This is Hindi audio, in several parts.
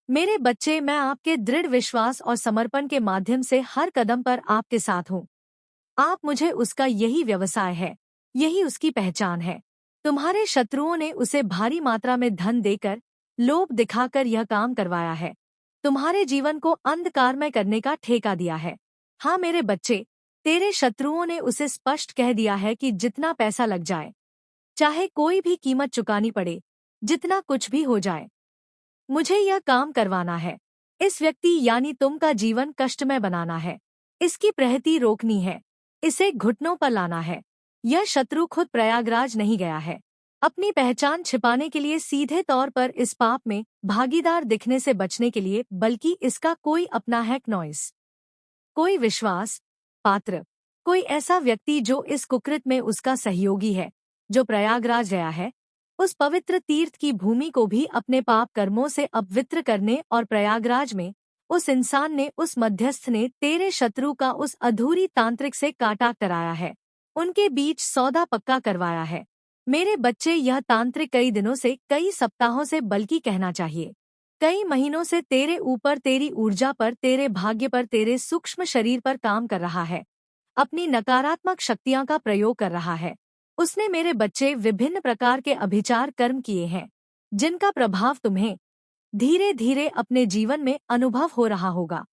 मेरे बच्चे, मैं आपके दृढ़ विश्वास और समर्पण के माध्यम से हर कदम पर आपके साथ हूँ। आप मुझे उसका यही व्यवसाय है, यही उसकी पहचान है। तुम्हारे शत्रुओं ने उसे भारी मात्रा में धन देकर, लोभ दिखाकर यह काम करवाया है। तुम्हारे जीवन को अंधकारमय करने का ठेका दिया है। हाँ मेरे बच्चे, तेरे शत्रुओं ने उसे स्पष्ट कह दिया है कि जितना पैसा लग जाए, चाहे कोई भी कीमत चुकानी पड़े, जितना कुछ भी हो जाए, मुझे यह काम करवाना है। इस व्यक्ति यानी तुम का जीवन कष्टमय बनाना है। इसकी प्रगति रोकनी है। इसे घुटनों पर लाना है। यह शत्रु खुद प्रयागराज नहीं गया है अपनी पहचान छिपाने के लिए, सीधे तौर पर इस पाप में भागीदार दिखने से बचने के लिए, बल्कि इसका कोई अपना हैक नॉइस, कोई विश्वास पात्र, कोई ऐसा व्यक्ति जो इस कुकृत में उसका सहयोगी है, जो प्रयागराज गया है, उस पवित्र तीर्थ की भूमि को भी अपने पाप कर्मों से अपवित्र करने, और प्रयागराज में उस इंसान ने, उस मध्यस्थ ने तेरे शत्रु का उस अधूरी तांत्रिक से काटा कराया है। उनके बीच सौदा पक्का करवाया है। मेरे बच्चे, यह तांत्रिक कई दिनों से, कई सप्ताहों से, बल्कि कहना चाहिए कई महीनों से तेरे ऊपर, तेरी ऊर्जा पर, तेरे भाग्य पर, तेरे सूक्ष्म शरीर पर काम कर रहा है। अपनी नकारात्मक शक्तियां का प्रयोग कर रहा है। उसने मेरे बच्चे विभिन्न प्रकार के अभिचार कर्म किए हैं, जिनका प्रभाव तुम्हें धीरे धीरे अपने जीवन में अनुभव हो रहा होगा।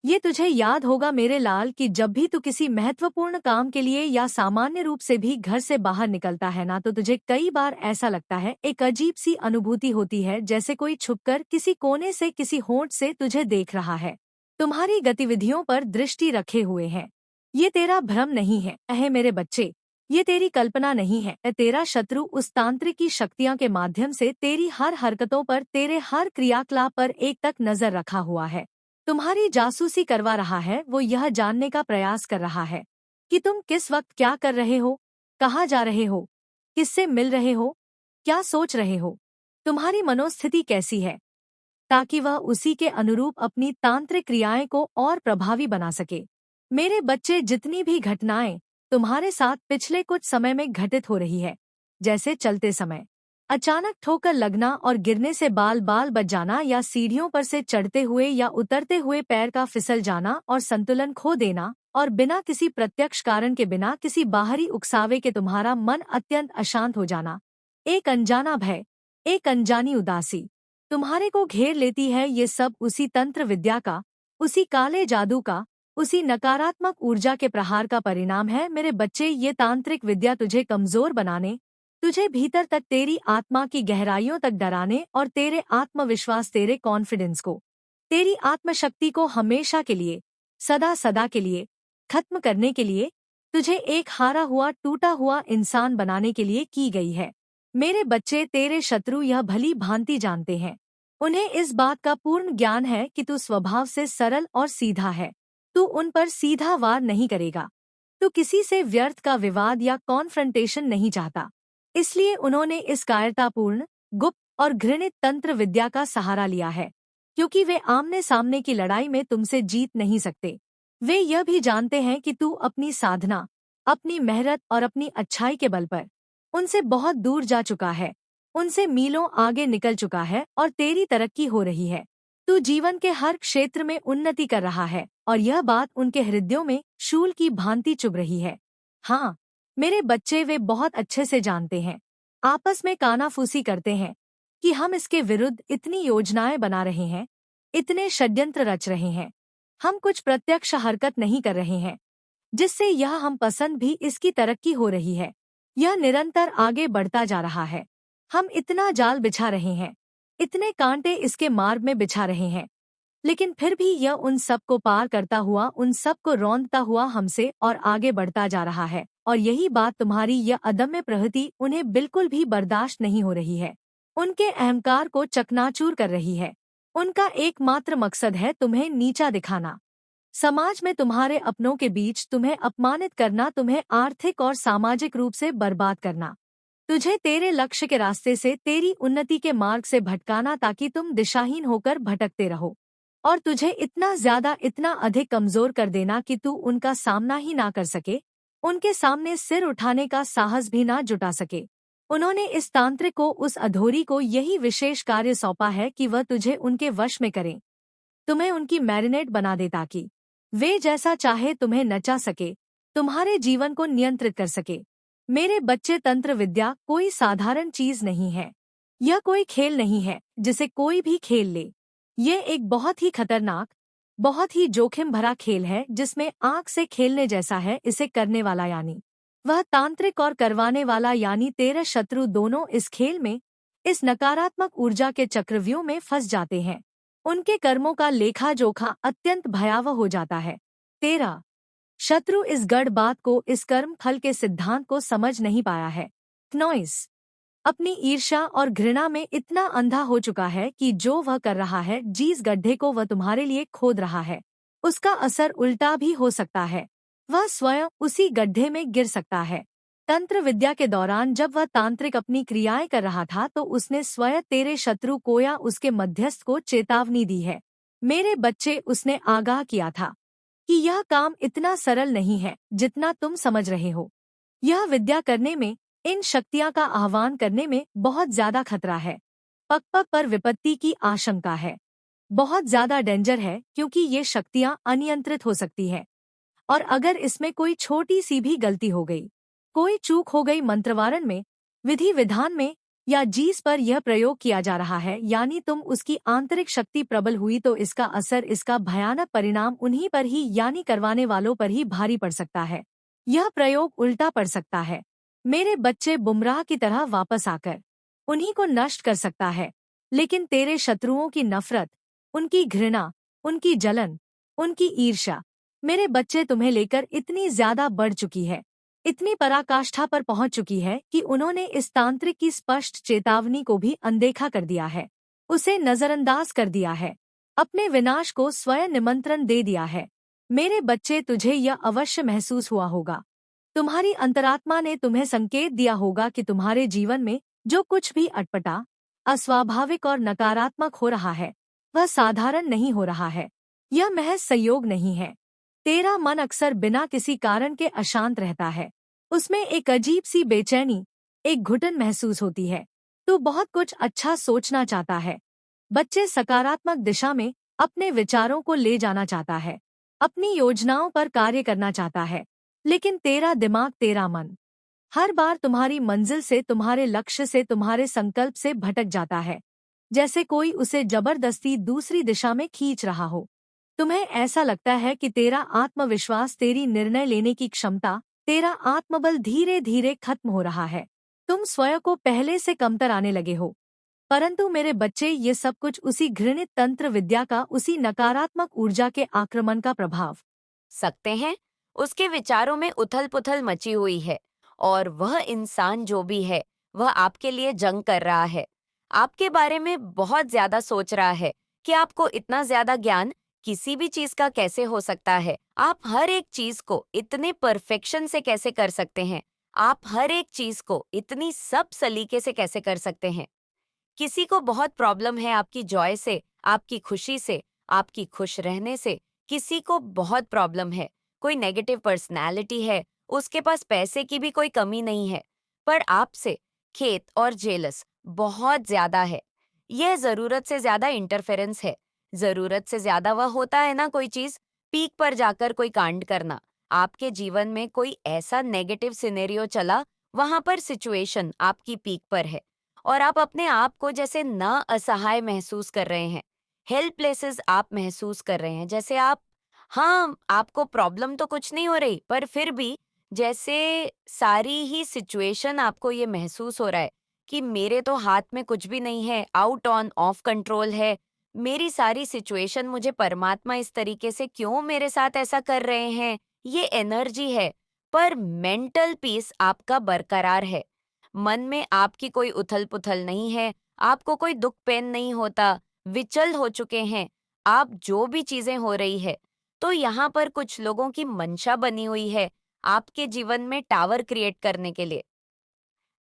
ये तुझे याद होगा मेरे लाल कि जब भी तू किसी महत्वपूर्ण काम के लिए या सामान्य रूप से भी घर से बाहर निकलता है ना, तो तुझे कई बार ऐसा लगता है, एक अजीब सी अनुभूति होती है, जैसे कोई छुपकर किसी कोने से, किसी होंठ से तुझे देख रहा है, तुम्हारी गतिविधियों पर दृष्टि रखे हुए है। ये तेरा भ्रम नहीं है अहे मेरे बच्चे, ये तेरी कल्पना नहीं है। तेरा शत्रु उस तांत्रिक की शक्तियां के माध्यम से तेरी हर हरकतों पर, तेरे हर क्रियाकलाप पर एक तक नजर रखा हुआ है। तुम्हारी जासूसी करवा रहा है। वो यह जानने का प्रयास कर रहा है कि तुम किस वक्त क्या कर रहे हो, कहाँ जा रहे हो, किससे मिल रहे हो, क्या सोच रहे हो, तुम्हारी मनोस्थिति कैसी है, ताकि वह उसी के अनुरूप अपनी तांत्रिक क्रियाएं को और प्रभावी बना सके। मेरे बच्चे, जितनी भी घटनाएं तुम्हारे साथ पिछले कुछ समय में घटित हो रही है, जैसे चलते समय अचानक ठोकर लगना और गिरने से बाल बाल बच जाना, या सीढ़ियों पर से चढ़ते हुए या उतरते हुए पैर का फिसल जाना और संतुलन खो देना, और बिना किसी प्रत्यक्ष कारण के, बिना किसी बाहरी उकसावे के तुम्हारा मन अत्यंत अशांत हो जाना, एक अनजाना भय, एक अनजानी उदासी तुम्हारे को घेर लेती है, ये सब उसी तंत्र विद्या का, उसी काले जादू का, उसी नकारात्मक ऊर्जा के प्रहार का परिणाम है। मेरे बच्चे, ये तांत्रिक विद्या तुझे कमजोर बनाने, तुझे भीतर तक, तेरी आत्मा की गहराइयों तक डराने, और तेरे आत्मविश्वास, तेरे कॉन्फिडेंस को, तेरी आत्मशक्ति को हमेशा के लिए, सदा सदा के लिए खत्म करने के लिए, तुझे एक हारा हुआ, टूटा हुआ इंसान बनाने के लिए की गई है। मेरे बच्चे, तेरे शत्रु यह भली भांति जानते हैं। उन्हें इस बात का पूर्ण ज्ञान है कि तू स्वभाव से सरल और सीधा है। तू उन पर सीधा वार नहीं करेगा। तू किसी से व्यर्थ का विवाद या कॉन्फ्रंटेशन नहीं चाहता। इसलिए उन्होंने इस कायरतापूर्ण, गुप्त और घृणित तंत्र विद्या का सहारा लिया है, क्योंकि वे आमने सामने की लड़ाई में तुमसे जीत नहीं सकते। वे यह भी जानते हैं कि तू अपनी साधना, अपनी मेहनत और अपनी अच्छाई के बल पर उनसे बहुत दूर जा चुका है, उनसे मीलों आगे निकल चुका है, और तेरी तरक्की हो रही है। तू जीवन के हर क्षेत्र में उन्नति कर रहा है, और यह बात उनके हृदयों में शूल की भांति चुभ रही है। हाँ मेरे बच्चे, वे बहुत अच्छे से जानते हैं, आपस में कानाफूसी करते हैं कि हम इसके विरुद्ध इतनी योजनाएं बना रहे हैं, इतने षड्यंत्र रच रहे हैं। हम कुछ प्रत्यक्ष हरकत नहीं कर रहे हैं, जिससे यह हम पसंद भी इसकी तरक्की हो रही है। यह निरंतर आगे बढ़ता जा रहा है। हम इतना जाल बिछा रहे हैं, इतने कांटे इसके मार्ग में बिछा रहे हैं, लेकिन फिर भी यह उन सब को पार करता हुआ, उन सब को रौंदता हुआ हमसे और आगे बढ़ता जा रहा है। और यही बात, तुम्हारी यह अदम्य प्रवृत्ति उन्हें बिल्कुल भी बर्दाश्त नहीं हो रही है, उनके अहंकार को चकनाचूर कर रही है। उनका एकमात्र मकसद है तुम्हें नीचा दिखाना, समाज में तुम्हारे अपनों के बीच तुम्हें अपमानित करना, तुम्हें आर्थिक और सामाजिक रूप से बर्बाद करना, तुझे तेरे लक्ष्य के रास्ते से, तेरी उन्नति के मार्ग से भटकाना, ताकि तुम दिशाहीन होकर भटकते रहो, और तुझे इतना ज्यादा, इतना अधिक कमजोर कर देना कि तू उनका सामना ही ना कर सके, उनके सामने सिर उठाने का साहस भी ना जुटा सके, उन्होंने इस तांत्रिक को, उस अधोरी को यही विशेष कार्य सौंपा है कि वह तुझे उनके वश में करें, तुम्हें उनकी मैरिनेट बना दे ताकि वे जैसा चाहे तुम्हें नचा सके, तुम्हारे जीवन को नियंत्रित कर सके। मेरे बच्चे, तंत्र विद्या कोई साधारण चीज नहीं है। यह कोई खेल नहीं है जिसे कोई भी खेल ले। यह एक बहुत ही खतरनाक, बहुत ही जोखिम भरा खेल है जिसमें आंख से खेलने जैसा है। इसे करने वाला यानी वह तांत्रिक और करवाने वाला यानी तेरे शत्रु दोनों इस खेल में, इस नकारात्मक ऊर्जा के चक्रव्यूह में फंस जाते हैं। उनके कर्मों का लेखा जोखा अत्यंत भयावह हो जाता है। तेरा शत्रु इस गढ़ बात को, इस कर्म फल के सिद्धांत को समझ नहीं पाया है। नॉइस अपनी ईर्ष्या और घृणा में इतना अंधा हो चुका है कि जो वह कर रहा है, जिस गड्ढे को वह तुम्हारे लिए खोद रहा है, उसका असर उल्टा भी हो सकता है। वह स्वयं उसी गड्ढे में गिर सकता है। तंत्र विद्या के दौरान जब वह तांत्रिक अपनी क्रियाएं कर रहा था तो उसने स्वयं तेरे शत्रु को या उसके मध्यस्थ को चेतावनी दी है। मेरे बच्चे, उसने आगाह किया था कि यह काम इतना सरल नहीं है जितना तुम समझ रहे हो। यह विद्या करने में, इन शक्तियां का आह्वान करने में बहुत ज्यादा खतरा है। पग पग पर विपत्ति की आशंका है। बहुत ज्यादा डेंजर है क्योंकि ये शक्तियां अनियंत्रित हो सकती है। और अगर इसमें कोई छोटी सी भी गलती हो गई, कोई चूक हो गई मंत्रवारण में, विधि विधान में, या जिस पर यह प्रयोग किया जा रहा है, यानी तुम उसकी आंतरिक शक्ति प्रबल हुई, तो इसका असर, इसका भयानक परिणाम उन्हीं पर ही यानी करवाने वालों पर ही भारी पड़ सकता है। यह प्रयोग उल्टा पड़ सकता है। मेरे बच्चे, बुमराह की तरह वापस आकर उन्हीं को नष्ट कर सकता है। लेकिन तेरे शत्रुओं की नफरत, उनकी घृणा, उनकी जलन, उनकी ईर्ष्या, मेरे बच्चे, तुम्हें लेकर इतनी ज्यादा बढ़ चुकी है, इतनी पराकाष्ठा पर पहुंच चुकी है कि उन्होंने इस तांत्रिक की स्पष्ट चेतावनी को भी अनदेखा कर दिया है, उसे नजरअंदाज कर दिया है, अपने विनाश को स्वयं निमंत्रण दे दिया है। मेरे बच्चे, तुझे यह अवश्य महसूस हुआ होगा। तुम्हारी अंतरात्मा ने तुम्हें संकेत दिया होगा कि तुम्हारे जीवन में जो कुछ भी अटपटा, अस्वाभाविक और नकारात्मक हो रहा है, वह साधारण नहीं हो रहा है। यह महज संयोग नहीं है। तेरा मन अक्सर बिना किसी कारण के अशांत रहता है। उसमें एक अजीब सी बेचैनी, एक घुटन महसूस होती है। तू बहुत कुछ अच्छा सोचना चाहता है। बच्चे, सकारात्मक दिशा में अपने विचारों को ले जाना चाहता है, अपनी योजनाओं पर कार्य करना चाहता है। लेकिन तेरा दिमाग, तेरा मन हर बार तुम्हारी मंजिल से, तुम्हारे लक्ष्य से, तुम्हारे संकल्प से भटक जाता है, जैसे कोई उसे जबरदस्ती दूसरी दिशा में खींच रहा हो। तुम्हें ऐसा लगता है कि तेरा आत्मविश्वास, तेरी निर्णय लेने की क्षमता, तेरा आत्मबल धीरे धीरे खत्म हो रहा है। तुम स्वयं को पहले से कमतर आने लगे हो। परंतु मेरे बच्चे, ये सब कुछ उसी घृणित तंत्र विद्या का, उसी नकारात्मक ऊर्जा के आक्रमण का प्रभाव सकते हैं। उसके विचारों में उथल-पुथल मची हुई है और वह इंसान जो भी है, वह आपके लिए जंग कर रहा है। आपके बारे में बहुत ज्यादा सोच रहा है कि आपको इतना ज्यादा ज्ञान किसी भी चीज का कैसे हो सकता है। आप हर एक चीज को इतने परफेक्शन से कैसे कर सकते हैं। आप हर एक चीज को इतनी सब सलीके से कैसे कर सकते हैं। किसी को बहुत प्रॉब्लम है आपकी जॉय से, आपकी खुशी से, आपकी खुश रहने से। किसी को बहुत प्रॉब्लम है, कोई नेगेटिव पर्सनालिटी है, उसके पास पैसे की भी कोई कमी नहीं है, पर आपसे खेत और जेलस बहुत ज्यादा है। यह जरूरत से ज्यादा इंटरफेरेंस है। जरूरत से ज्यादा वह होता है ना, कोई चीज पीक पर जाकर कोई कांड करना। आपके जीवन में कोई ऐसा नेगेटिव सिनेरियो चला, वहां पर सिचुएशन आपकी पीक पर है और आप अपने आप को जैसे न असहाय महसूस कर रहे हैं। हेल्पलेसेस आप महसूस कर रहे हैं, जैसे आप, हाँ, आपको प्रॉब्लम तो कुछ नहीं हो रही, पर फिर भी जैसे सारी ही सिचुएशन आपको ये महसूस हो रहा है कि मेरे तो हाथ में कुछ भी नहीं है, आउट ऑन ऑफ कंट्रोल है। मेरी सारी सिचुएशन, मुझे परमात्मा इस तरीके से क्यों मेरे साथ ऐसा कर रहे हैं, ये एनर्जी है। पर मेंटल पीस आपका बरकरार है। मन में आपकी कोई उथल-पुथल नहीं है, आपको कोई दुख पेन नहीं होता, विचल हो चुके हैं आप जो भी चीजें हो रही है। तो यहाँ पर कुछ लोगों की मंशा बनी हुई है आपके जीवन में टावर क्रिएट करने के लिए।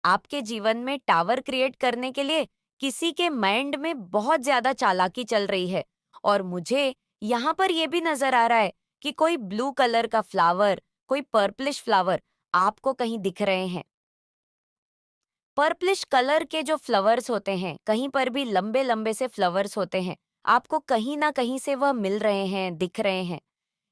आपके जीवन में टावर क्रिएट करने के लिए किसी के माइंड में बहुत ज्यादा चालाकी चल रही है। और मुझे यहाँ पर यह भी नजर आ रहा है कि कोई ब्लू कलर का फ्लावर, कोई पर्पलिश फ्लावर आपको कहीं दिख रहे हैं। पर्पलिश कलर के जो फ्लावर्स होते हैं, कहीं पर भी लंबे लंबे से फ्लावर्स होते हैं, आपको कहीं ना कहीं से वह मिल रहे हैं, दिख रहे हैं।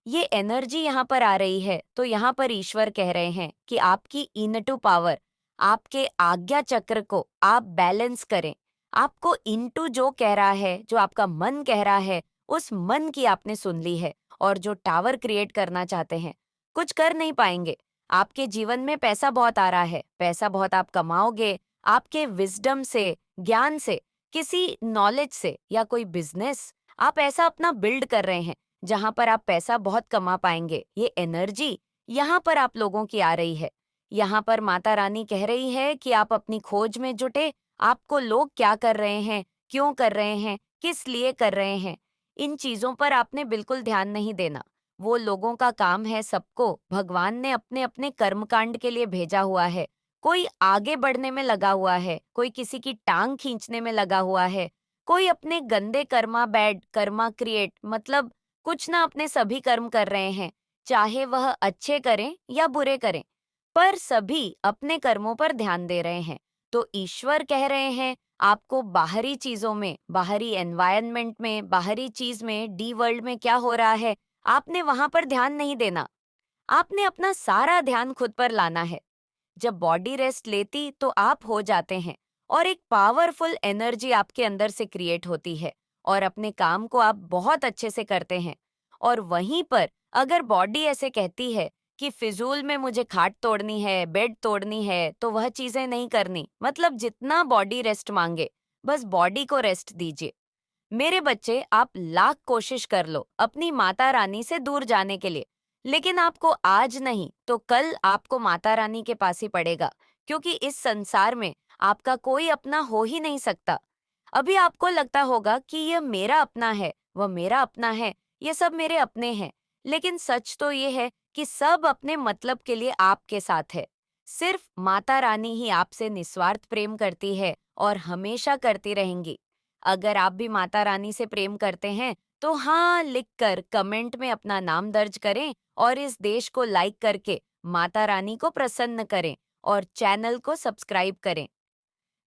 ये एनर्जी यहाँ पर आ रही है, तो यहाँ पर ईश्वर कह रहे हैं कि आपकी इनटू पावर, आपके आज्ञा चक्र को आप बैलेंस करें। आपको इनटू जो कह रहा है, जो आपका मन कह रहा है, उस मन की आपने सुन ली है। और जो टावर क्रिएट करना चाहते हैं, कुछ कर नहीं पाएंगे। आपके जीवन में पैसा बहुत आ रहा है, पैसा बहुत आप कमाओगे, आपके विजडम से, ज्ञान से, किसी नॉलेज से, या कोई बिजनेस आप ऐसा अपना बिल्ड कर रहे हैं जहां पर आप पैसा बहुत कमा पाएंगे। ये एनर्जी यहाँ पर आप लोगों की आ रही है। यहाँ पर माता रानी कह रही है कि आप अपनी खोज में जुटे। आपको लोग क्या कर रहे हैं, क्यों कर रहे हैं, किस लिए कर रहे हैं, इन चीजों पर आपने बिल्कुल ध्यान नहीं देना। वो लोगों का काम है, सबको भगवान ने अपने अपने कर्मकांड के लिए भेजा हुआ है। कोई आगे बढ़ने में लगा हुआ है, कोई किसी की टांग खींचने में लगा हुआ है, कोई अपने गंदे कर्मा बैड कर्मा क्रिएट, मतलब कुछ ना अपने सभी कर्म कर रहे हैं, चाहे वह अच्छे करें या बुरे करें, पर सभी अपने कर्मों पर ध्यान दे रहे हैं। तो ईश्वर कह रहे हैं आपको बाहरी चीजों में, बाहरी एनवायरनमेंट में, बाहरी चीज में, डी वर्ल्ड में क्या हो रहा है, आपने वहां पर ध्यान नहीं देना। आपने अपना सारा ध्यान खुद पर लाना है। जब बॉडी रेस्ट लेती तो आप हो जाते हैं, और एक पावरफुल एनर्जी आपके अंदर से क्रिएट होती है, और अपने काम को आप बहुत अच्छे से करते हैं। और वहीं पर अगर बॉडी ऐसे कहती है कि फिजूल में मुझे खाट तोड़नी है, बेड तोड़नी है, तो वह चीजें नहीं करनी। मतलब जितना बॉडी रेस्ट मांगे, बस बॉडी को रेस्ट दीजिए। मेरे बच्चे, आप लाख कोशिश कर लो अपनी माता रानी से दूर जाने के लिए, लेकिन आपको आज नहीं तो कल आपको माता रानी के पास ही पड़ेगा, क्योंकि इस संसार में आपका कोई अपना हो ही नहीं सकता। अभी आपको लगता होगा कि यह मेरा अपना है, वह मेरा अपना है, ये सब मेरे अपने हैं, लेकिन सच तो ये है कि सब अपने मतलब के लिए आपके साथ है। सिर्फ माता रानी ही आपसे निस्वार्थ प्रेम करती है और हमेशा करती रहेंगी। अगर आप भी माता रानी से प्रेम करते हैं तो हाँ लिखकर कमेंट में अपना नाम दर्ज करें, और इस देश को लाइक करके माता रानी को प्रसन्न करें, और चैनल को सब्सक्राइब करें।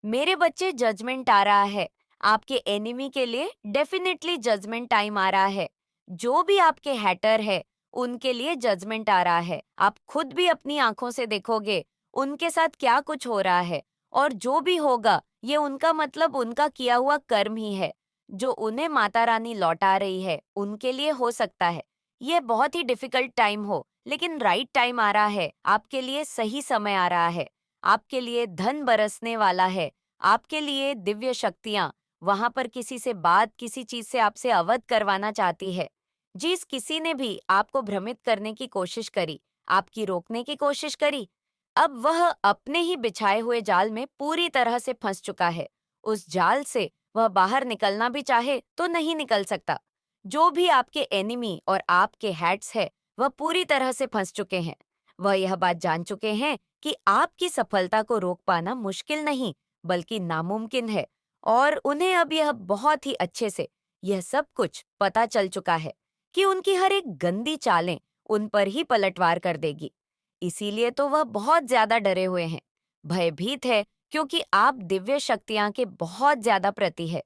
मेरे बच्चे, जजमेंट आ रहा है। आपके एनिमी के लिए डेफिनेटली जजमेंट टाइम आ रहा है। जो भी आपके हैटर है, उनके लिए जजमेंट आ रहा है। आप खुद भी अपनी आंखों से देखोगे उनके साथ क्या कुछ हो रहा है, और जो भी होगा ये उनका मतलब उनका किया हुआ कर्म ही है, जो उन्हें माता रानी लौटा रही है उनके लिए हो सकता है। ये बहुत ही डिफिकल्ट टाइम हो, लेकिन राइट टाइम आ रहा है आपके लिए, सही समय आ रहा है। आपके लिए धन बरसने वाला है, आपके लिए दिव्य शक्तियां वहां पर किसी से बात, किसी चीज से आपसे अवगत करवाना चाहती है। जिस किसी ने भी आपको भ्रमित करने की कोशिश करी, आपकी रोकने की कोशिश करी, अब वह अपने ही बिछाए हुए जाल में पूरी तरह से फंस चुका है। उस जाल से वह बाहर निकलना भी चाहे तो नहीं निकल सकता। जो भी आपके एनिमी और आपके हैट्स है, वह पूरी तरह से फंस चुके हैं। वह यह बात जान चुके हैं कि आपकी सफलता को रोक पाना मुश्किल नहीं, बल्कि नामुमकिन है। और उन्हें अब यह बहुत ही अच्छे से यह सब कुछ पता चल चुका है कि उनकी हर एक गंदी चालें उन पर ही पलटवार कर देगी। इसीलिए तो वह बहुत ज्यादा डरे हुए हैं, भयभीत है, क्योंकि आप दिव्य शक्तियां के बहुत ज्यादा प्रति है।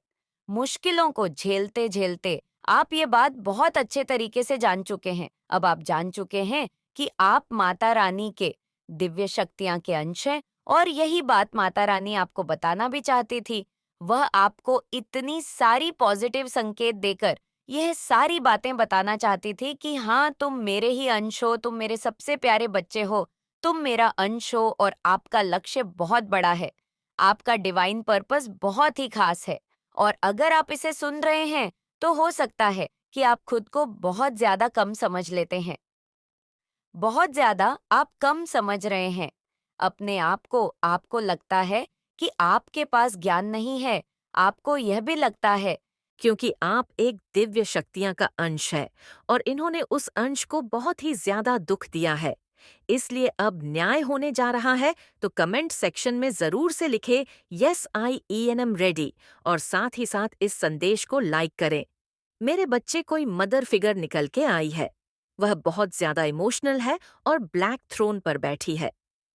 मुश्किलों को झेलते झेलते आप ये बात बहुत अच्छे तरीके से जान चुके हैं। अब आप जान चुके हैं कि आप माता रानी के दिव्य शक्तियां के अंश हैं, और यही बात माता रानी आपको बताना भी चाहती थी। वह आपको इतनी सारी पॉजिटिव संकेत देकर यह सारी बातें बताना चाहती थी कि हाँ, तुम मेरे ही अंश हो, तुम मेरे सबसे प्यारे बच्चे हो, तुम मेरा अंश हो, और आपका लक्ष्य बहुत बड़ा है। आपका डिवाइन पर्पस बहुत ही खास है, और अगर आप इसे सुन रहे हैं तो हो सकता है कि आप खुद को बहुत ज्यादा कम समझ लेते हैं। बहुत ज्यादा आप कम समझ रहे हैं अपने आप को। आपको लगता है कि आपके पास ज्ञान नहीं है। आपको यह भी लगता है क्योंकि आप एक दिव्य शक्तियां का अंश है और इन्होंने उस अंश को बहुत ही ज्यादा दुख दिया है। इसलिए अब न्याय होने जा रहा है, तो कमेंट सेक्शन में जरूर से लिखे यस आई एम रेडी, और साथ ही साथ इस संदेश को लाइक करें। मेरे बच्चे, कोई मदर फिगर निकल के आई है। वह बहुत ज्यादा इमोशनल है और ब्लैक थ्रोन पर बैठी है।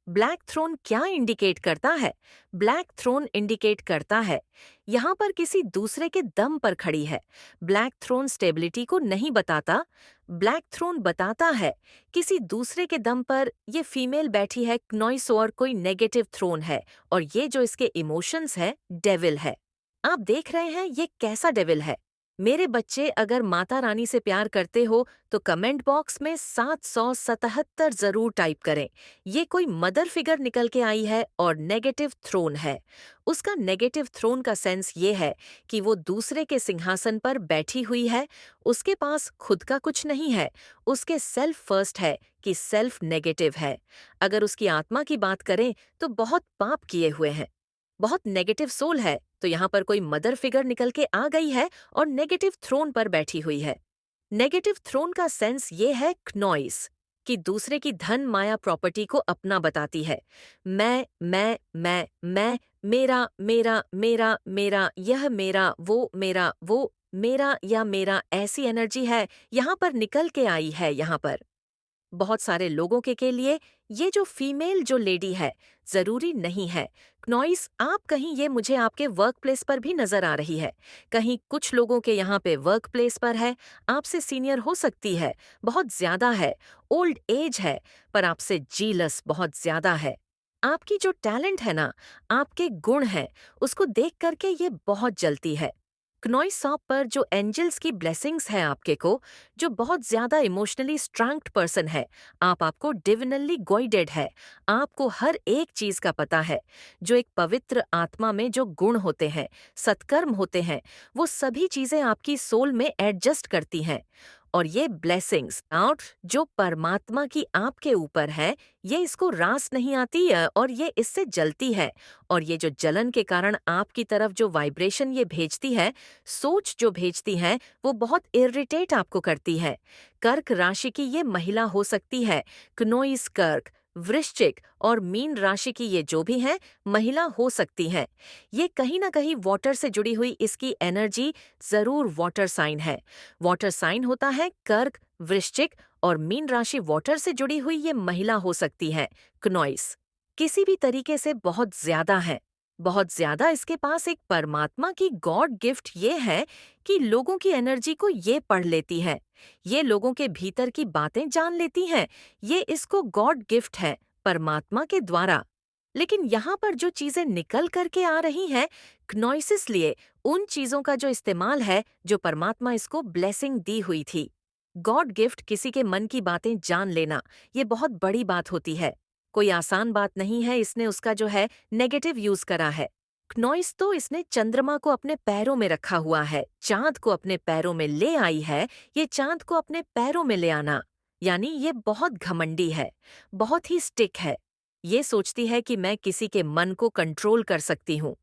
ब्लैक थ्रोन क्या इंडिकेट करता है? ब्लैक थ्रोन इंडिकेट करता है यहाँ पर किसी दूसरे के दम पर खड़ी है। ब्लैक थ्रोन स्टेबिलिटी को नहीं बताता। ब्लैक थ्रोन बताता है किसी दूसरे के दम पर ये फीमेल बैठी है, नॉइस और कोई नेगेटिव थ्रोन है, और ये जो इसके इमोशंस है डेविल है। आप देख रहे हैं ये कैसा डेविल है। मेरे बच्चे, अगर माता रानी से प्यार करते हो तो कमेंट बॉक्स में 777 जरूर टाइप करें। ये कोई मदर फिगर निकल के आई है और नेगेटिव थ्रोन है। उसका नेगेटिव थ्रोन का सेंस ये है कि वो दूसरे के सिंहासन पर बैठी हुई है, उसके पास खुद का कुछ नहीं है, उसके सेल्फ फर्स्ट है कि सेल्फ नेगेटिव है। अगर उसकी आत्मा की बात करें तो बहुत पाप किए हुए हैं, बहुत नेगेटिव सोल है, तो यहाँ पर कोई मदर फिगर निकल के आ गई है और नेगेटिव थ्रोन पर बैठी हुई है। नेगेटिव थ्रोन का सेंस ये है क्नॉइस, कि दूसरे की धन माया प्रॉपर्टी को अपना बताती है। मैं, मेरा मेरा मेरा मेरा, यह मेरा, वो मेरा या मेरा, ऐसी एनर्जी है यहाँ पर निकल के आई है। यहाँ पर बहुत सारे लोगों के लिए ये जो फीमेल जो लेडी है जरूरी नहीं है। नॉइस, आप कहीं ये मुझे आपके वर्क प्लेस पर भी नजर आ रही है। कहीं कुछ लोगों के यहाँ पे वर्क प्लेस पर है, आपसे सीनियर हो सकती है, बहुत ज्यादा है, ओल्ड एज है, पर आपसे जीलस बहुत ज्यादा है। आपकी जो टैलेंट है ना, आपके गुण हैं, उसको देख करके ये बहुत जलती है। क्नॉइस सांप पर जो एंजल्स की ब्लेसिंग्स है आपके को, जो बहुत ज्यादा इमोशनली स्ट्रांग्ड पर्सन है, आपको डिविनली गाइडेड है, आपको हर एक चीज का पता है। जो एक पवित्र आत्मा में जो गुण होते हैं, सत्कर्म होते हैं, वो सभी चीजें आपकी सोल में एडजस्ट करती हैं। और ये ब्लेसिंग्स आउट जो परमात्मा की आपके ऊपर है, ये इसको रास नहीं आती है और ये इससे जलती है। और ये जो जलन के कारण आपकी तरफ जो वाइब्रेशन ये भेजती है, सोच जो भेजती है, वो बहुत इरिटेट आपको करती है। कर्क राशि की ये महिला हो सकती है, क्नोइस कर्क, वृश्चिक और मीन राशि की ये जो भी है महिला हो सकती है। ये कहीं ना कहीं वाटर से जुड़ी हुई इसकी एनर्जी जरूर वाटर साइन है। वाटर साइन होता है कर्क, वृश्चिक और मीन राशि, वाटर से जुड़ी हुई ये महिला हो सकती है। क्नोइस किसी भी तरीके से बहुत ज्यादा है, बहुत ज्यादा इसके पास एक परमात्मा की गॉड गिफ्ट ये है कि लोगों की एनर्जी को ये पढ़ लेती है, ये लोगों के भीतर की बातें जान लेती हैं। ये इसको गॉड गिफ्ट है परमात्मा के द्वारा। लेकिन यहाँ पर जो चीजें निकल करके आ रही हैं, क्नोइसिस लिए उन चीजों का जो इस्तेमाल है जो परमात्मा इसको ब्लेसिंग दी हुई थी। गॉड गिफ्ट किसी के मन की बातें जान लेना, ये बहुत बड़ी बात होती है, कोई आसान बात नहीं है। इसने उसका जो है नेगेटिव यूज करा है। क्नोइस तो इसने चंद्रमा को अपने पैरों में रखा हुआ है, चांद को अपने पैरों में ले आई है। ये चांद को अपने पैरों में ले आना यानी ये बहुत घमंडी है, बहुत ही स्टिक है। ये सोचती है कि मैं किसी के मन को कंट्रोल कर सकती हूँ।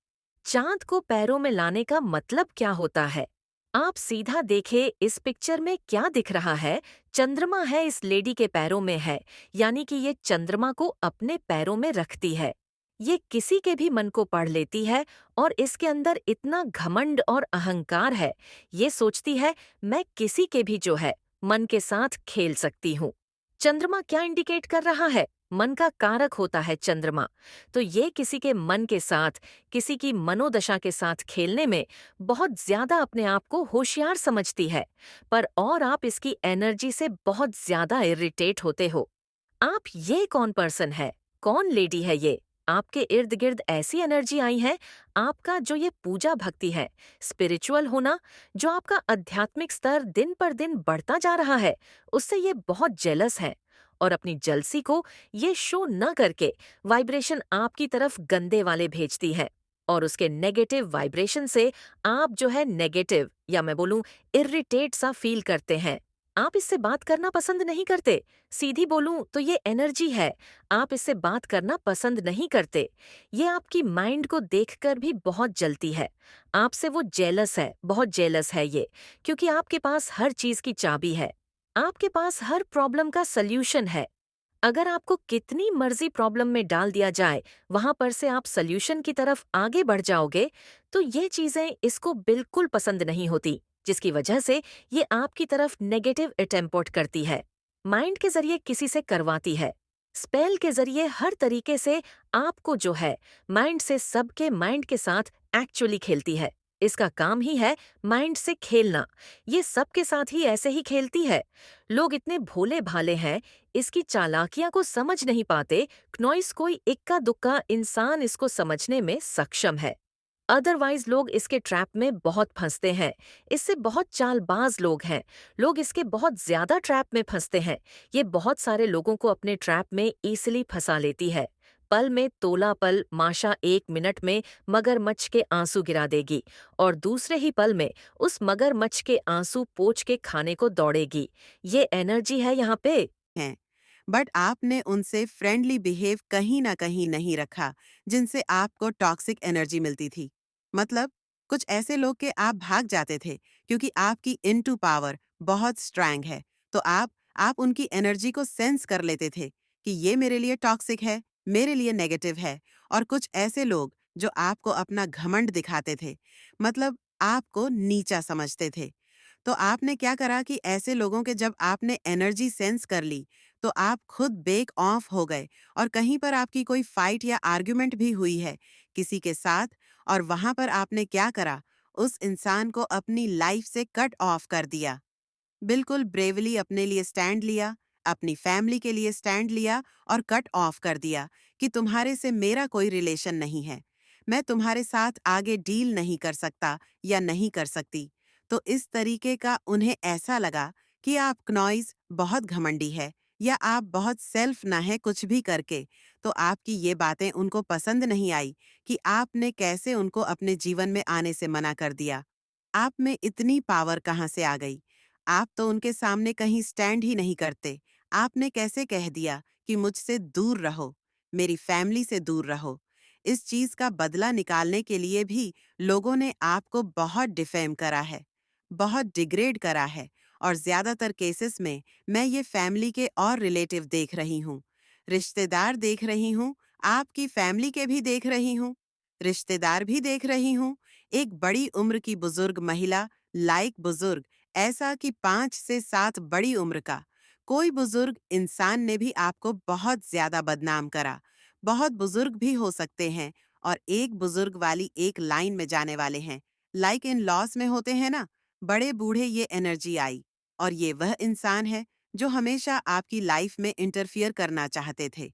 चांद को पैरों में लाने का मतलब क्या होता है? आप सीधा देखे इस पिक्चर में क्या दिख रहा है, चंद्रमा है इस लेडी के पैरों में है, यानी कि ये चंद्रमा को अपने पैरों में रखती है। ये किसी के भी मन को पढ़ लेती है और इसके अंदर इतना घमंड और अहंकार है। ये सोचती है मैं किसी के भी जो है मन के साथ खेल सकती हूँ। चंद्रमा क्या इंडिकेट कर रहा है? मन का कारक होता है चंद्रमा। तो ये किसी के मन के साथ, किसी की मनोदशा के साथ खेलने में बहुत ज्यादा अपने आप को होशियार समझती है। पर और आप इसकी एनर्जी से बहुत ज्यादा इरिटेट होते हो। आप ये कौन पर्सन है, कौन लेडी है ये? आपके इर्द गिर्द ऐसी एनर्जी आई है, आपका जो ये पूजा भक्ति है, स्पिरिचुअल होना, जो आपका आध्यात्मिक स्तर दिन पर दिन बढ़ता जा रहा है, उससे ये बहुत जेलस है। और अपनी जलसी को ये शो न करके वाइब्रेशन आपकी तरफ गंदे वाले भेजती है। और उसके नेगेटिव वाइब्रेशन से आप जो है नेगेटिव, या मैं बोलूं इरिटेट सा फील करते हैं। आप इससे बात करना पसंद नहीं करते। सीधी बोलूं तो ये एनर्जी है, आप इससे बात करना पसंद नहीं करते। ये आपकी माइंड को देखकर भी बहुत जलती है। आपसे वो जेलस है, बहुत जेलस है ये, क्योंकि आपके पास हर चीज की चाबी है, आपके पास हर प्रॉब्लम का सल्यूशन है। अगर आपको कितनी मर्जी प्रॉब्लम में डाल दिया जाए, वहां पर से आप सल्यूशन की तरफ आगे बढ़ जाओगे, तो ये चीजें इसको बिल्कुल पसंद नहीं होती, जिसकी वजह से ये आपकी तरफ नेगेटिव अटेम्प्ट करती है, माइंड के जरिए किसी से करवाती है। स्पेल के जरिए हर तरीके से आपको जो है माइंड से सबके माइंड के साथ एक्चुअली खेलती है। इसका काम ही है माइंड से खेलना। ये सबके साथ ही ऐसे ही खेलती है। लोग इतने भोले भाले हैं, इसकी चालाकियां को समझ नहीं पाते। क्नॉइस कोई इक्का दुक्का इंसान इसको समझने में सक्षम है। अदरवाइज लोग इसके ट्रैप में बहुत फंसते हैं। इससे बहुत चालबाज लोग हैं। लोग इसके बहुत ज्यादा ट्रैप में फंसते हैं। ये बहुत सारे लोगों को अपने ट्रैप में इसीलिए फंसा लेती है। पल में तोला पल माशा 1 मिनट में मगरमच्छ के आंसू गिरा देगी और दूसरे ही पल में उस मगरमच्छ के आंसू पोंछ के खाने को दौड़ेगी। ये एनर्जी है यहाँ पे। हैं, बट आपने उनसे फ्रेंडली बिहेव कहीं ना कहीं नहीं रखा, जिनसे आपको टॉक्सिक एनर्जी मिलती थी। मतलब कुछ ऐसे लोग के आप भाग जाते थे क्योंकि आपकी इनटू पावर बहुत स्ट्रांग है। तो आप उनकी एनर्जी को सेंस कर लेते थे कि ये मेरे लिए टॉक्सिक है, मेरे लिए नेगेटिव है। और कुछ ऐसे लोग जो आपको अपना घमंड दिखाते थे, मतलब आपको नीचा समझते थे। तो आपने क्या करा कि ऐसे लोगों के जब आपने एनर्जी सेंस कर ली, तो आप खुद बेक ऑफ हो गए और कहीं पर आपकी कोई फाइट या आर्ग्यूमेंट भी हुई है किसी के साथ, और वहां पर आपने क्या करा, उस इंसान को अपनी लाइफ से कट ऑफ कर दिया। बिल्कुल ब्रेवली अपने लिए स्टैंड लिया, अपनी फैमिली के लिए स्टैंड लिया और कट ऑफ कर दिया कि तुम्हारे से मेरा कोई रिलेशन नहीं है, मैं तुम्हारे साथ आगे डील नहीं कर सकता या नहीं कर सकती। तो इस तरीके का उन्हें ऐसा लगा कि आप क्नॉइज बहुत घमंडी है या आप बहुत सेल्फ ना है कुछ भी करके। तो आपकी ये बातें उनको पसंद नहीं आई कि आपने कैसे उनको अपने जीवन में आने से मना कर दिया। आप में इतनी पावर कहाँ से आ गई? आप तो उनके सामने कहीं स्टैंड ही नहीं करते। आपने कैसे कह दिया कि मुझसे दूर रहो, मेरी फैमिली से दूर रहो? इस चीज का बदला निकालने के लिए भी लोगों ने आपको बहुत डिफेम करा है, बहुत डिग्रेड करा है। और ज्यादातर केसेस में मैं ये फैमिली के और रिलेटिव देख रही हूँ, रिश्तेदार देख रही हूँ, आपकी फैमिली के भी देख रही हूँ, रिश्तेदार भी देख रही हूँ। एक बड़ी उम्र की बुजुर्ग महिला, लाइक बुजुर्ग, ऐसा कि 5 से 7 बड़ी उम्र का कोई बुजुर्ग इंसान ने भी आपको बहुत ज्यादा बदनाम करा। बहुत बुजुर्ग भी हो सकते हैं और एक बुजुर्ग वाली एक लाइन में जाने वाले हैं, लाइक इन लॉस में होते हैं ना, बड़े बूढ़े। ये एनर्जी आई और ये वह इंसान है जो हमेशा आपकी लाइफ में इंटरफियर करना चाहते थे।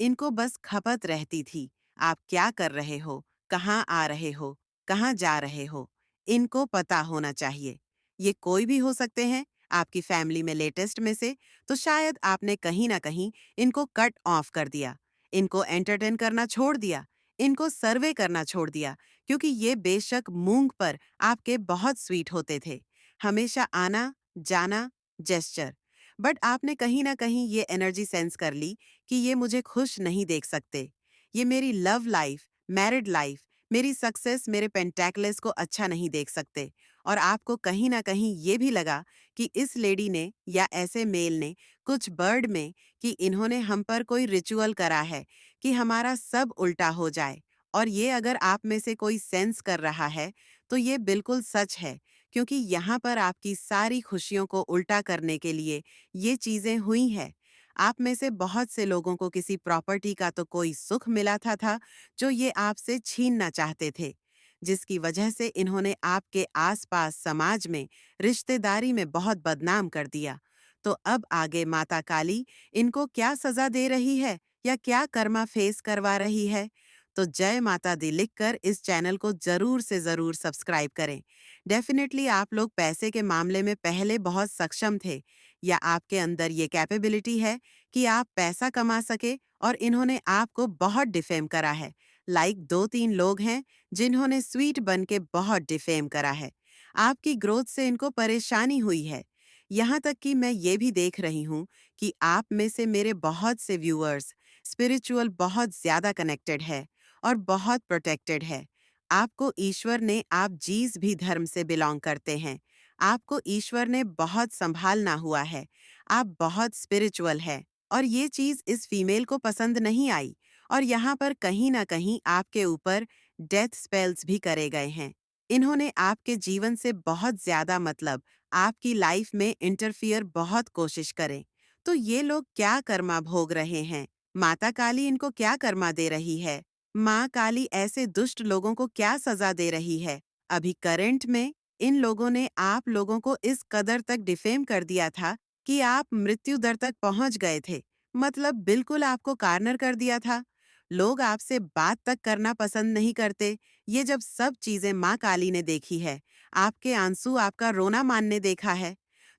इनको बस खपत रहती थी, आप क्या कर रहे हो, कहाँ आ रहे हो, कहाँ जा रहे हो, इनको पता होना चाहिए। ये कोई भी हो सकते हैं, आपकी फैमिली में लेटेस्ट में से। तो शायद आपने कहीं ना कहीं इनको कट ऑफ कर दिया, इनको एंटरटेन करना छोड़ दिया, इनको सर्वे करना छोड़ दिया, क्योंकि ये बेशक मूंग पर आपके बहुत स्वीट होते थे, हमेशा आना जाना, जेस्चर। बट आपने कहीं ना कहीं ये एनर्जी सेंस कर ली कि ये मुझे खुश नहीं देख सकते, ये मेरी लव लाइफ, मैरिड लाइफ, मेरी सक्सेस, मेरे पेंटैकलेस को अच्छा नहीं देख सकते। और आपको कहीं ना कहीं ये भी लगा कि इस लेडी ने या ऐसे मेल ने कुछ बर्ड में कि इन्होंने हम पर कोई रिचुअल करा है कि हमारा सब उल्टा हो जाए। और ये अगर आप में से कोई सेंस कर रहा है तो ये बिल्कुल सच है, क्योंकि यहाँ पर आपकी सारी खुशियों को उल्टा करने के लिए ये चीजें हुई हैं। आप में से बहुत से लोगों को किसी प्रॉपर्टी का तो कोई सुख मिला था जो ये आपसे छीनना चाहते थे, जिसकी वजह से इन्होंने आपके आसपास समाज में, रिश्तेदारी में बहुत बदनाम कर दिया। तो अब आगे माता काली इनको क्या सजा दे रही है या क्या कर्मा फेस करवा रही है? तो जय माता दी लिखकर इस चैनल को जरूर से जरूर सब्सक्राइब करें। डेफिनेटली आप लोग पैसे के मामले में पहले बहुत सक्षम थे, या आपके अंदर ये कैपेबिलिटी है कि आप पैसा कमा सके, और इन्होंने आपको बहुत डिफेम करा है। लाइक 2-3 लोग हैं जिन्होंने स्वीट बन के बहुत डिफेम करा है। आपकी ग्रोथ से इनको परेशानी हुई है। यहाँ तक कि मैं ये भी देख रही हूँ कि आप में से मेरे बहुत से व्यूअर्स स्पिरिचुअल बहुत ज्यादा कनेक्टेड है और बहुत प्रोटेक्टेड है। आपको ईश्वर ने, आप जिस भी धर्म से बिलोंग करते हैं, आपको ईश्वर ने बहुत संभालना हुआ है। आप बहुत स्पिरिचुअल है और ये चीज इस फीमेल को पसंद नहीं आई, और यहाँ पर कहीं ना कहीं आपके ऊपर डेथ स्पेल्स भी करे गए हैं। इन्होंने आपके जीवन से बहुत ज्यादा, मतलब आपकी लाइफ में इंटरफियर बहुत कोशिश करें। तो ये लोग क्या कर्मा भोग रहे हैं, माता काली इनको क्या कर्मा दे रही है? माँ काली ऐसे दुष्ट लोगों को क्या सजा दे रही है? अभी करंट में इन लोगों ने आप लोगों को इस कदर तक डिफेम कर दिया था कि आप मृत्यु दर तक पहुंच गए थे। मतलब बिल्कुल आपको कार्नर कर दिया था। लोग आपसे बात तक करना पसंद नहीं करते। ये जब सब चीजें माँ काली ने देखी है, आपके आंसू, आपका रोना मान ने देखा है,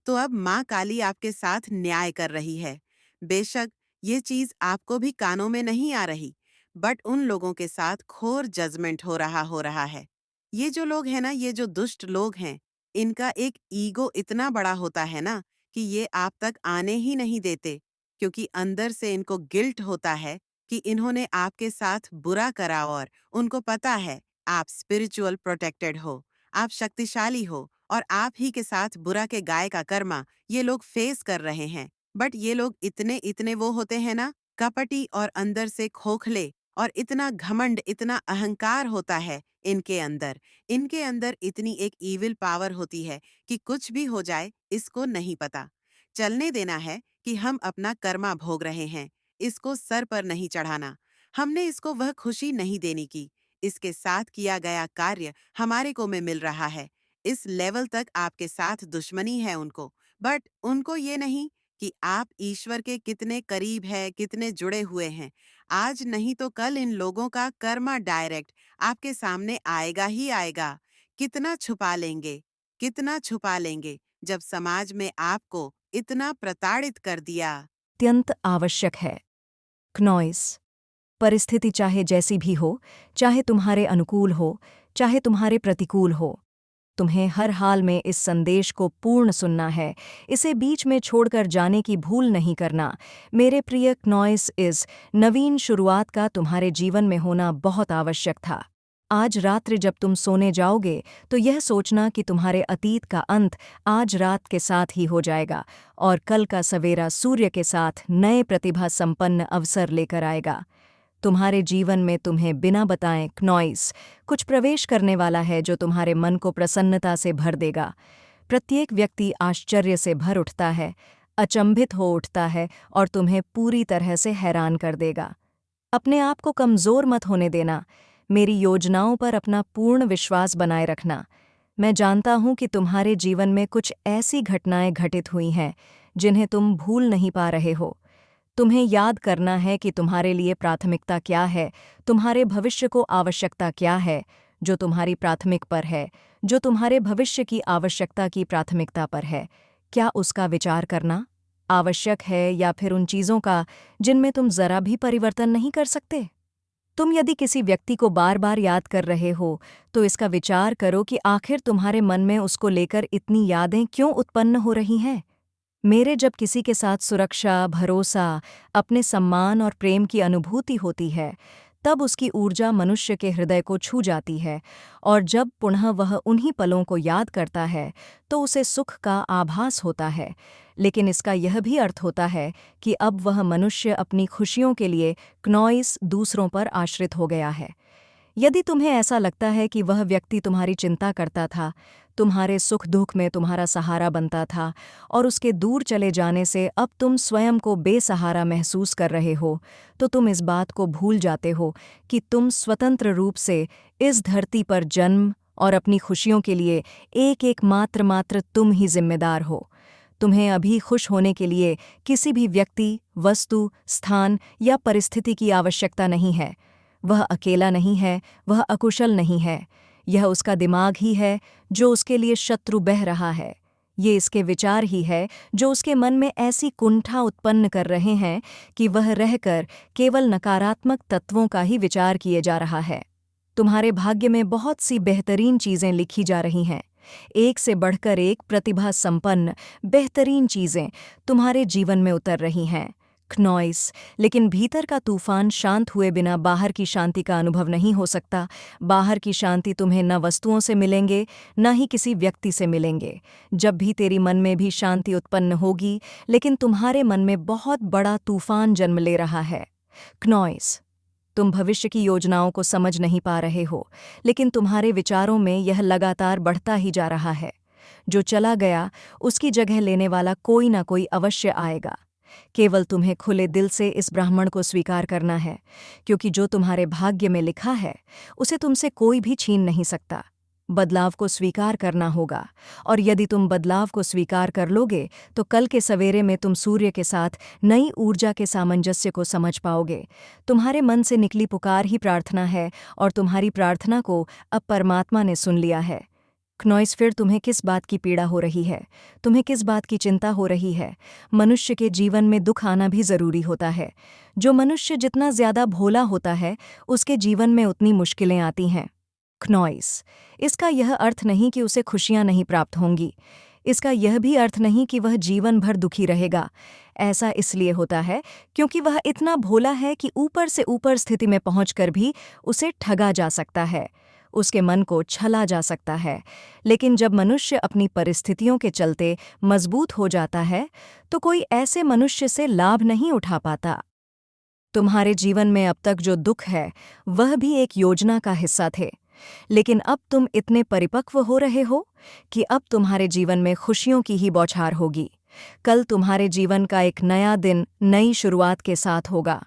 तो अब माँ काली आपके साथ न्याय कर रही है। बेशक ये चीज आपको भी कानों में नहीं आ रही, बट उन लोगों के साथ घोर जजमेंट हो रहा है। ये जो लोग हैं ना, ये जो दुष्ट लोग हैं, इनका एक ईगो इतना बड़ा होता है ना कि ये आप तक आने ही नहीं देते, क्योंकि अंदर से इनको गिल्ट होता है कि इन्होंने आपके साथ बुरा करा और उनको पता है आप स्पिरिचुअल प्रोटेक्टेड हो, आप शक्तिशाली हो और आप ही के साथ बुरा के गाय का कर्मा ये लोग फेस कर रहे हैं। बट ये लोग इतने इतने वो होते हैं ना, कपटी और अंदर से खोखले, और इतना घमंड, इतना अहंकार होता है इनके अंदर। इनके अंदर इतनी एक ईविल पावर होती है कि कुछ भी हो जाए इसको नहीं पता। चलने देना है कि हम अपना कर्मा भोग रहे हैं, इसको सर पर नहीं चढ़ाना। हमने इसको वह खुशी नहीं देनी की। इसके साथ किया गया कार्य हमारे को में मिल रहा है। इस लेवल तक आपके साथ दुश्मनी है उनको, बट उनको ये नहीं कि आप ईश्वर के कितने करीब है, कितने जुड़े हुए हैं। आज नहीं तो कल इन लोगों का कर्मा डायरेक्ट आपके सामने आएगा ही आएगा। कितना छुपा लेंगे, कितना छुपा लेंगे, जब समाज में आपको इतना प्रताड़ित कर दिया। अत्यंत आवश्यक है। क्नॉइस, परिस्थिति चाहे जैसी भी हो, चाहे तुम्हारे अनुकूल हो, चाहे तुम्हारे प्रतिकूल हो, तुम्हें हर हाल में इस संदेश को पूर्ण सुनना है। इसे बीच में छोड़कर जाने की भूल नहीं करना। मेरे प्रिय क्नॉइस, इस नवीन शुरुआत का तुम्हारे जीवन में होना बहुत आवश्यक था। आज रात्रि जब तुम सोने जाओगे तो यह सोचना कि तुम्हारे अतीत का अंत आज रात के साथ ही हो जाएगा और कल का सवेरा सूर्य के साथ नए प्रतिभा संपन्न अवसर लेकर आएगा। तुम्हारे जीवन में तुम्हें बिना बताए क्नॉइस कुछ प्रवेश करने वाला है जो तुम्हारे मन को प्रसन्नता से भर देगा। प्रत्येक व्यक्ति आश्चर्य से भर उठता है, अचंभित हो उठता है और तुम्हें पूरी तरह से हैरान कर देगा। अपने आप को कमज़ोर मत होने देना। मेरी योजनाओं पर अपना पूर्ण विश्वास बनाए रखना। मैं जानता हूं कि तुम्हारे जीवन में कुछ ऐसी घटनाएं घटित हुई हैं जिन्हें तुम भूल नहीं पा रहे हो। तुम्हें याद करना है कि तुम्हारे लिए प्राथमिकता क्या है, तुम्हारे भविष्य को आवश्यकता क्या है, जो तुम्हारी प्राथमिक पर है, जो तुम्हारे भविष्य की आवश्यकता की प्राथमिकता पर है। क्या उसका विचार करना आवश्यक है या फिर उन चीज़ों का जिनमें तुम जरा भी परिवर्तन नहीं कर सकते? तुम यदि किसी व्यक्ति को बार बार याद कर रहे हो तो इसका विचार करो कि आखिर तुम्हारे मन में उसको लेकर इतनी यादें क्यों उत्पन्न हो रही हैं। मेरे जब किसी के साथ सुरक्षा, भरोसा, अपने सम्मान और प्रेम की अनुभूति होती है, तब उसकी ऊर्जा मनुष्य के हृदय को छू जाती है और जब पुनः वह उन्हीं पलों को याद करता है तो उसे सुख का आभास होता है। लेकिन इसका यह भी अर्थ होता है कि अब वह मनुष्य अपनी खुशियों के लिए क्नॉइस दूसरों पर आश्रित हो गया है। यदि तुम्हें ऐसा लगता है कि वह व्यक्ति तुम्हारी चिंता करता था, तुम्हारे सुख दुख में तुम्हारा सहारा बनता था और उसके दूर चले जाने से अब तुम स्वयं को बेसहारा महसूस कर रहे हो, तो तुम इस बात को भूल जाते हो कि तुम स्वतंत्र रूप से इस धरती पर जन्म और अपनी खुशियों के लिए एक मात्र तुम ही जिम्मेदार हो। तुम्हें अभी खुश होने के लिए किसी भी व्यक्ति, वस्तु, स्थान या परिस्थिति की आवश्यकता नहीं है। वह अकेला नहीं है, वह अकुशल नहीं है। यह उसका दिमाग ही है जो उसके लिए शत्रु बह रहा है। ये इसके विचार ही है जो उसके मन में ऐसी कुंठा उत्पन्न कर रहे हैं कि वह रहकर केवल नकारात्मक तत्वों का ही विचार किए जा रहा है। तुम्हारे भाग्य में बहुत सी बेहतरीन चीज़ें लिखी जा रही हैं। एक से बढ़कर एक प्रतिभा संपन्न बेहतरीन चीज़ें तुम्हारे जीवन में उतर रही हैं। क्नॉइस, लेकिन भीतर का तूफान शांत हुए बिना बाहर की शांति का अनुभव नहीं हो सकता। बाहर की शांति तुम्हें न वस्तुओं से मिलेंगे, न ही किसी व्यक्ति से मिलेंगे। जब भी तेरी मन में भी शांति उत्पन्न होगी, लेकिन तुम्हारे मन में बहुत बड़ा तूफान जन्म ले रहा है। क्नॉइस, तुम भविष्य की योजनाओं को समझ नहीं पा रहे हो, लेकिन तुम्हारे विचारों में यह लगातार बढ़ता ही जा रहा है। जो चला गया उसकी जगह लेने वाला कोई ना कोई अवश्य आएगा। केवल तुम्हें खुले दिल से इस ब्राह्मण को स्वीकार करना है, क्योंकि जो तुम्हारे भाग्य में लिखा है उसे तुमसे कोई भी छीन नहीं सकता। बदलाव को स्वीकार करना होगा, और यदि तुम बदलाव को स्वीकार कर लोगे तो कल के सवेरे में तुम सूर्य के साथ नई ऊर्जा के सामंजस्य को समझ पाओगे। तुम्हारे मन से निकली पुकार ही प्रार्थना है, और तुम्हारी प्रार्थना को अब परमात्मा ने सुन लिया है। क्नॉइस, फिर तुम्हें किस बात की पीड़ा हो रही है? तुम्हें किस बात की चिंता हो रही है? मनुष्य के जीवन में दुख आना भी जरूरी होता है। जो मनुष्य जितना ज्यादा भोला होता है, उसके जीवन में उतनी मुश्किलें आती हैं। क्नॉइस, इसका यह अर्थ नहीं कि उसे खुशियां नहीं प्राप्त होंगी। इसका यह भी अर्थ नहीं कि वह जीवन भर दुखी रहेगा। ऐसा इसलिए होता है क्योंकि वह इतना भोला है कि ऊपर से ऊपर स्थिति में पहुंचकर भी उसे ठगा जा सकता है, उसके मन को छला जा सकता है। लेकिन जब मनुष्य अपनी परिस्थितियों के चलते मजबूत हो जाता है, तो कोई ऐसे मनुष्य से लाभ नहीं उठा पाता। तुम्हारे जीवन में अब तक जो दुख है, वह भी एक योजना का हिस्सा थे, लेकिन अब तुम इतने परिपक्व हो रहे हो कि अब तुम्हारे जीवन में खुशियों की ही बौछार होगी। कल तुम्हारे जीवन का एक नया दिन नई शुरुआत के साथ होगा।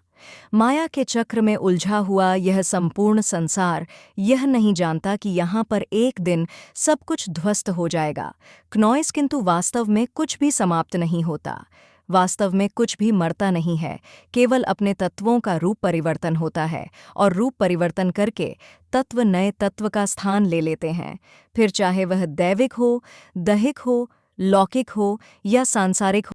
माया के चक्र में उलझा हुआ यह संपूर्ण संसार यह नहीं जानता कि यहाँ पर एक दिन सब कुछ ध्वस्त हो जाएगा। क्नॉइस, किंतु वास्तव में कुछ भी समाप्त नहीं होता। वास्तव में कुछ भी मरता नहीं है, केवल अपने तत्वों का रूप परिवर्तन होता है, और रूप परिवर्तन करके तत्व नए तत्व का स्थान ले लेते हैं। फिर चाहे वह दैविक हो, दैहिक हो, लौकिक हो या सांसारिक हो।